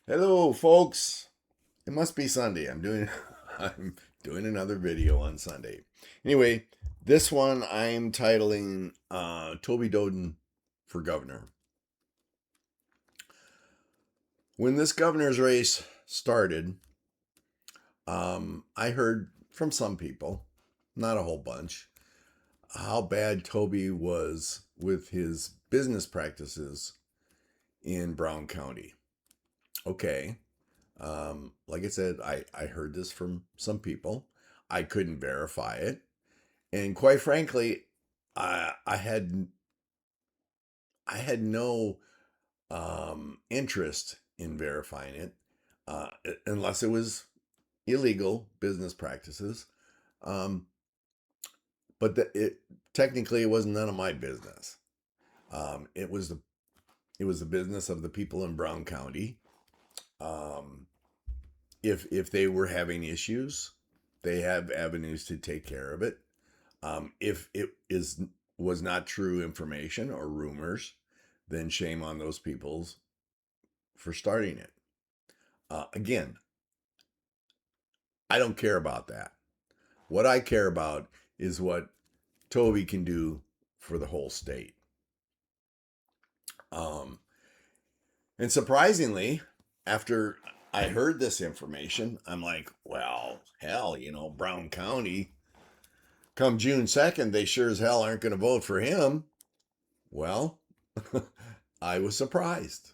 Hello, folks. It must be Sunday. I'm doing another video on Sunday. Anyway, this one I'm titling Toby Doeden for governor. When this governor's race started, I heard from some people, not a whole bunch, how bad Toby was with his business practices in Brown County. Okay, like I said, I heard this from some people. I couldn't verify it. And quite frankly, I had no interest in verifying it unless it was illegal business practices. Um, but it technically it was none of my business. It was the business of the people in Brown County. Um, if they were having issues, they have avenues to take care of it. If it was not true information or rumors, then shame on those peoples for starting it. Again, I don't care about that. What I care about is what Toby can do for the whole state. Um, and surprisingly, after I heard this information, I'm like, well, hell, Brown County, come June 2nd, they sure as hell aren't going to vote for him. Well, I was surprised.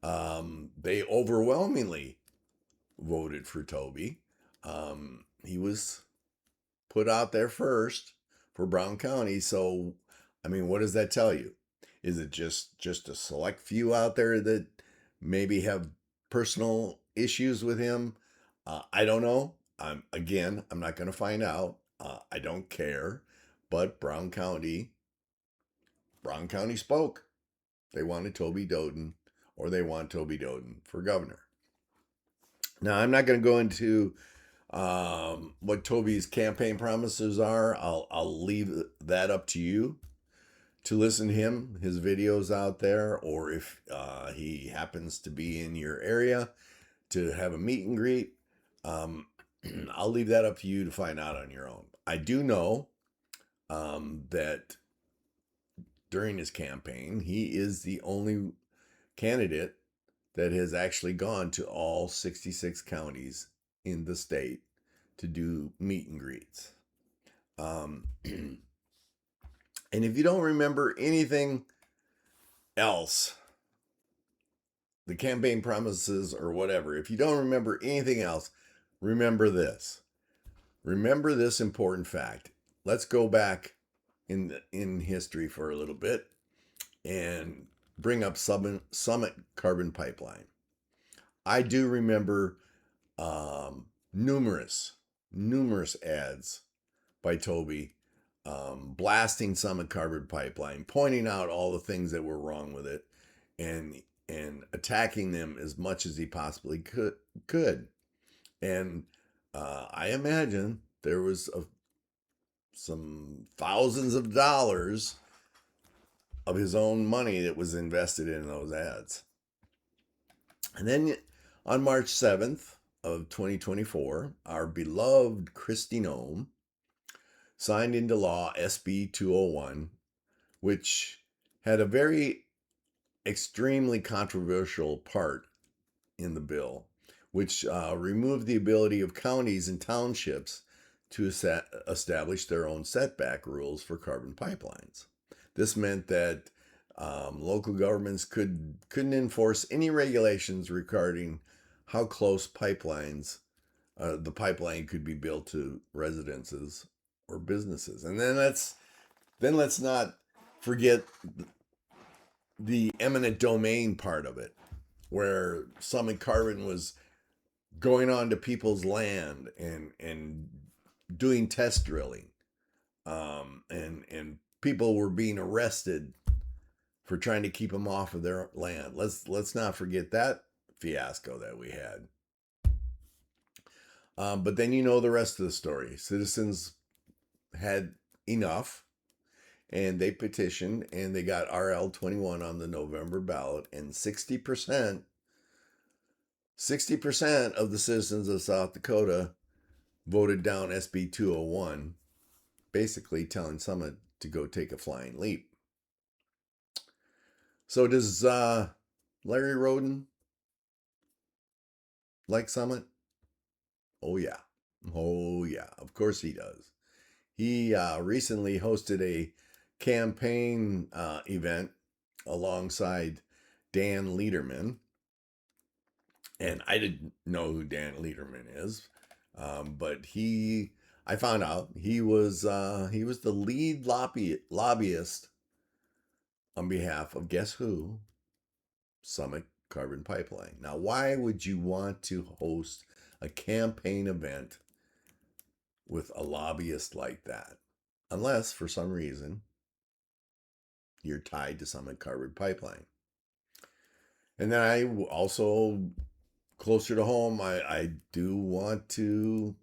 They overwhelmingly voted for Toby. He was put out there first for Brown County. So, I mean, what does that tell you? Is it just a select few out there that maybe have personal issues with him? I don't know. I'm not going to find out. I don't care. But Brown County spoke. They wanted Toby Doeden, or they want Toby Doeden for governor. Now, I'm not going to go into what Toby's campaign promises are. I'll leave that up to you to listen to him, his videos out there, or if he happens to be in your area to have a meet and greet. Um, I'll leave that up to you to find out on your own. I do know that during his campaign, he is the only candidate that has actually gone to all 66 counties in the state to do meet and greets. And if you don't remember anything else, the campaign promises or whatever, if you don't remember anything else, remember this. Remember this important fact. Let's go back in history for a little bit and bring up Summit Carbon Pipeline. I do remember numerous ads by Toby blasting Summit Carbon Pipeline, pointing out all the things that were wrong with it, and attacking them as much as he possibly could. And I imagine there was some thousands of dollars of his own money that was invested in those ads. And then on March 7th of 2024, our beloved Kristi Noem signed into law SB 201, which had a very extremely controversial part in the bill, which removed the ability of counties and townships to establish their own setback rules for carbon pipelines. This meant that local governments couldn't enforce any regulations regarding how close the pipeline could be built to residences or businesses. And then let's not forget the eminent domain part of it, where Summit Carbon was going on to people's land and doing test drilling, and people were being arrested for trying to keep them off of their land. Let's not forget that fiasco that we had. But then you know the rest of the story. Citizens had enough, and they petitioned, and they got RL 21 on the November ballot, and 60% 60% of the citizens of South Dakota voted down SB 201, basically telling Summit to go take a flying leap. So does Larry Roden like Summit? Oh yeah. Oh yeah. Of course he does. He recently hosted a campaign event alongside Dan Lederman. And I didn't know who Dan Lederman is, but I found out he was the lead lobbyist on behalf of guess who? Summit Carbon Pipeline. Now, why would you want to host a campaign event with a lobbyist like that? Unless, for some reason, you're tied to Summit Carbon Pipeline. And then I also, closer to home, I do want to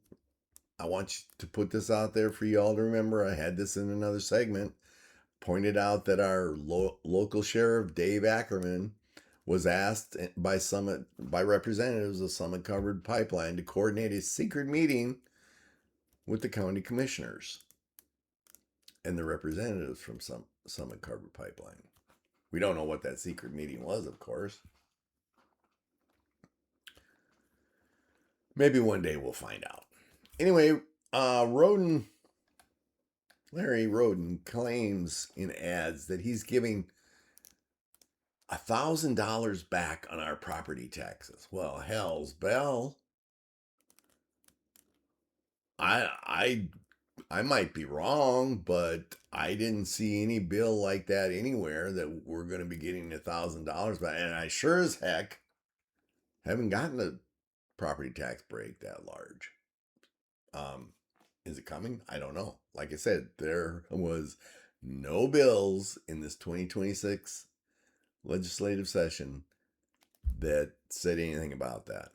put this out there for y'all to remember. I had this in another segment. Pointed out that our local sheriff, Dave Ackerman, was asked by representatives of Summit Covered Pipeline to coordinate a secret meeting with the county commissioners and the representatives from Summit Covered Pipeline. We don't know what that secret meeting was, of course. Maybe one day we'll find out. Anyway, Larry Roden claims in ads that he's giving $1,000 back on our property taxes. Well, hell's bell. I might be wrong, but I didn't see any bill like that anywhere that we're going to be getting $1,000 back. And I sure as heck haven't gotten a property tax break that large. Is it coming? I don't know. Like I said, there was no bills in this 2026 legislative session that said anything about that.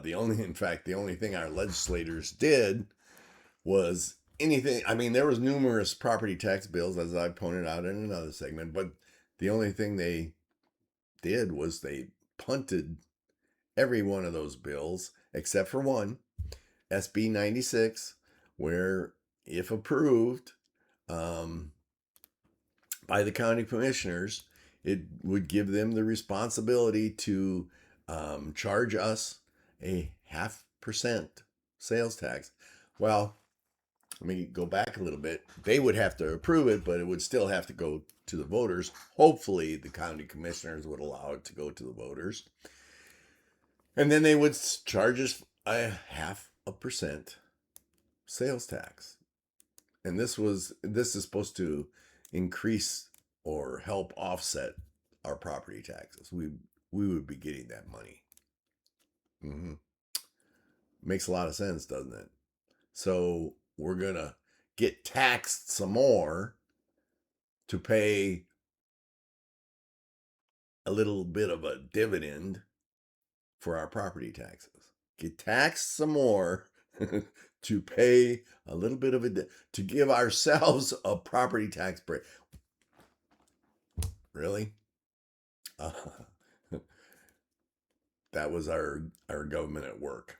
The only thing our legislators did was anything. I mean, there was numerous property tax bills, as I pointed out in another segment, but the only thing they did was they punted every one of those bills except for one, SB 96, where if approved by the county commissioners, it would give them the responsibility to charge us a 0.5% sales tax. Well, let me go back a little bit. They would have to approve it, but it would still have to go to the voters. Hopefully, the county commissioners would allow it to go to the voters. And then they would charge us a 0.5% sales tax. And this is supposed to increase or help offset our property taxes. We would be getting that money. Mm-hmm. Makes a lot of sense, doesn't it? So we're gonna get taxed some more to pay a little bit of a dividend for our property taxes. Get taxed some more to pay a little bit of to give ourselves a property tax break. Really? That was our government at work.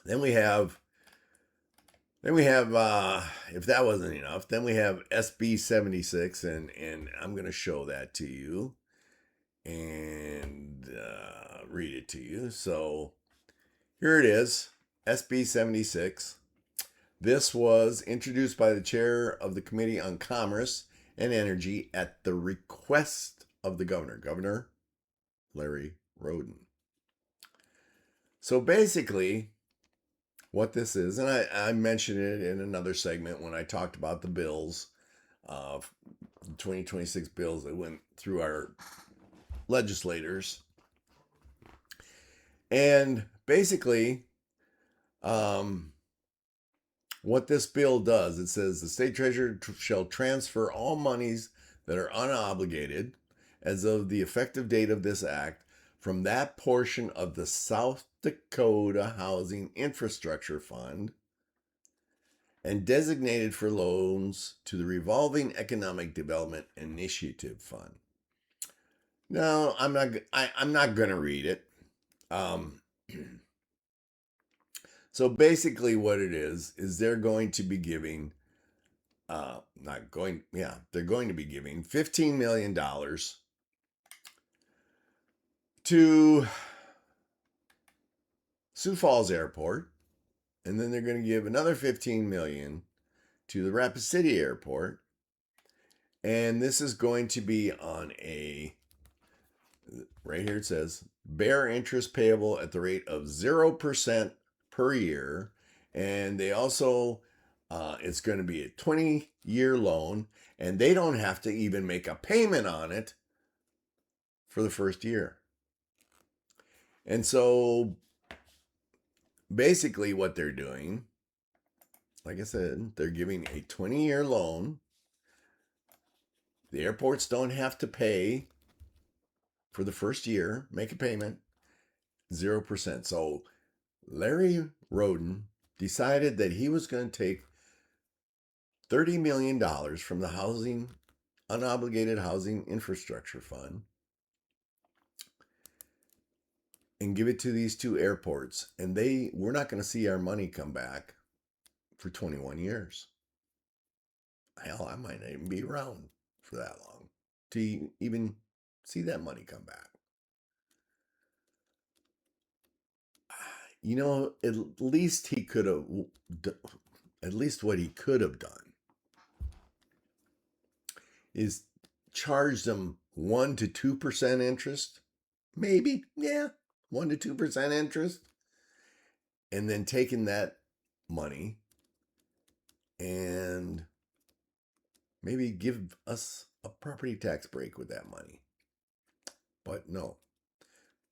Then we have if that wasn't enough, then we have SB 76, and I'm going to show that to you and read it to you. So here it is, SB 76. This was introduced by the chair of the Committee on Commerce and Energy at the request of the Governor Larry Roden. So basically, what this is, and I mentioned it in another segment when I talked about the bills, 2026 bills that went through our legislators. And basically, what this bill does, it says the state treasurer shall transfer all monies that are unobligated as of the effective date of this act from that portion of the South Dakota Housing Infrastructure Fund and designated for loans to the Revolving Economic Development Initiative Fund. No, I'm not. I'm not going to read it. Um, so basically, what it is they're going to be giving. Not going. Yeah, they're going to be giving $15 million to Sioux Falls Airport, and then they're going to give another 15 million to the Rapid City Airport, and this is going to be on a, right here it says, bear interest payable at the rate of 0% per year. And they also, it's going to be a 20-year loan, and they don't have to even make a payment on it for the first year. And so basically, what they're doing, like I said, they're giving a 20-year loan. The airports don't have to pay for the first year, make a payment, 0%. So Larry Roden decided that he was going to take $30 million from the unobligated housing infrastructure fund and give it to these two airports. And we're not going to see our money come back for 21 years. Hell, I might not even be around for that long to even see that money come back. You know, at least he could have, at least what he could have done is charge them 1 to 2% interest. Maybe, yeah, 1 to 2% interest. And then taking that money and maybe give us a property tax break with that money. But no,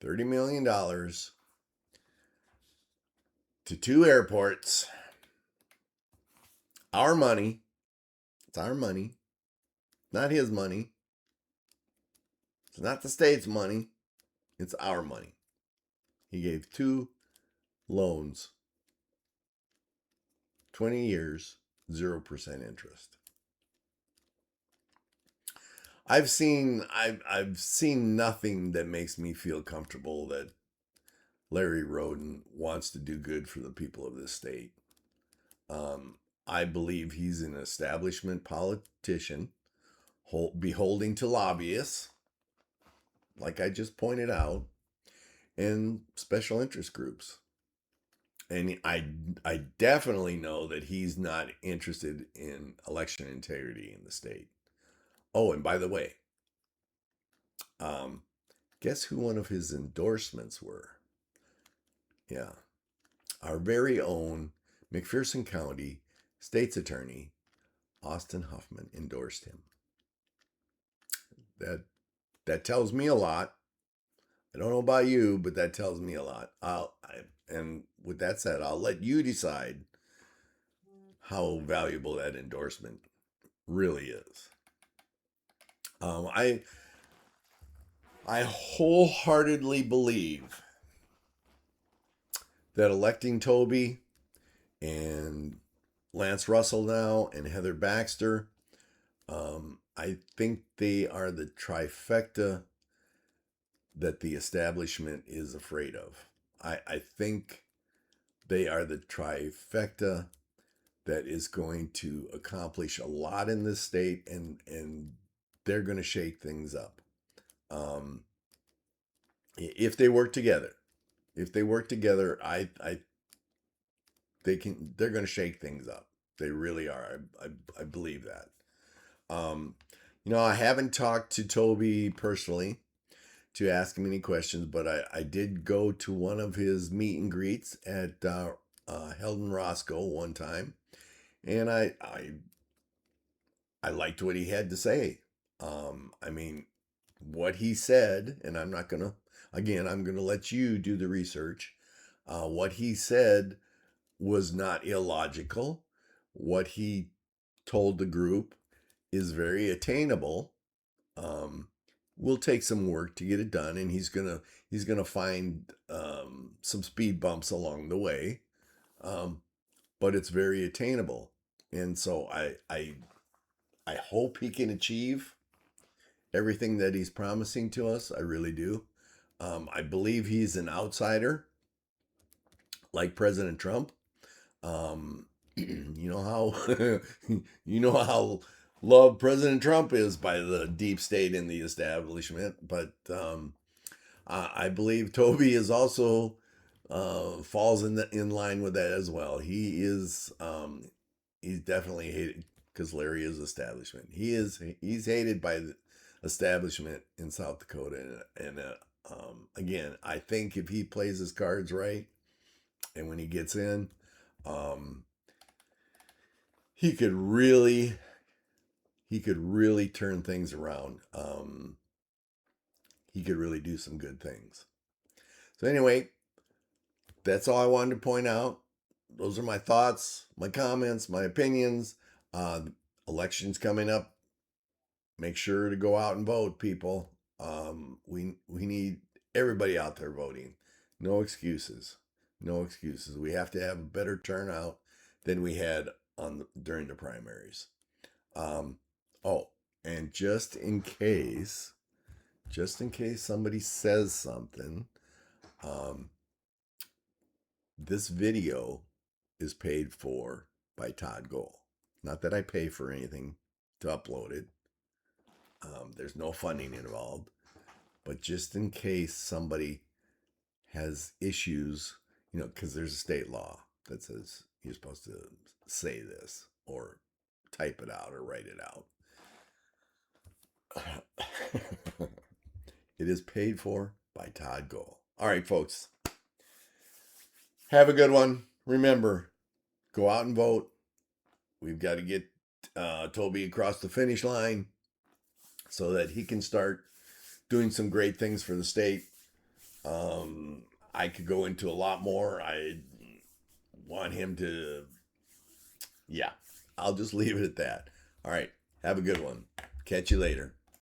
$30 million to two airports. Our money. It's our money. Not his money. It's not the state's money. It's our money. He gave two loans, 20 years, 0% interest. I've seen nothing that makes me feel comfortable that Larry Roden wants to do good for the people of this state. I believe he's an establishment politician, beholding to lobbyists, like I just pointed out, and special interest groups. And I definitely know that he's not interested in election integrity in the state. Oh, and by the way, guess who one of his endorsements were? Yeah, our very own McPherson County State's Attorney Austin Huffman endorsed him. That tells me a lot. I don't know about you, but that tells me a lot. And with that said, I'll let you decide how valuable that endorsement really is. I wholeheartedly believe that electing Toby and Lance Russell now and Heather Baxter, I think they are the trifecta that the establishment is afraid of. I think they are the trifecta that is going to accomplish a lot in this state, and they're going to shake things up. If they work together, I they're going to shake things up. They really are. I believe that. I haven't talked to Toby personally to ask him any questions, but I did go to one of his meet and greets at Heldon Roscoe one time, and I liked what he had to say. I mean, what he said, and I'm going to let you do the research. What he said was not illogical. What he told the group is very attainable. Will take some work to get it done, and he's gonna find some speed bumps along the way, but it's very attainable. And so I hope he can achieve everything that he's promising to us. I really do. I believe he's an outsider, like President Trump. You know how you know how loved President Trump is by the deep state and the establishment, but I believe Toby is also falls in line with that as well. He's definitely hated because Larry is establishment. He's hated by the establishment in South Dakota, and again, I think if he plays his cards right, and when he gets in, um, he could really turn things around. He could really do some good things. So anyway, that's all I wanted to point out. Those are my thoughts, my comments, my opinions. Elections coming up. Make sure to go out and vote, people. We need everybody out there voting. No excuses. No excuses. We have to have a better turnout than we had during the primaries. Oh, and just in case somebody says something, this video is paid for by Todd Goal. Not that I pay for anything to upload it. There's no funding involved. But just in case somebody has issues, because there's a state law that says you're supposed to say this or type it out or write it out. It is paid for by Todd Goal. All right, folks. Have a good one. Remember, go out and vote. We've got to get Toby across the finish line so that he can start doing some great things for the state. I could go into a lot more. I want him to, yeah, I'll just leave it at that. All right. Have a good one. Catch you later.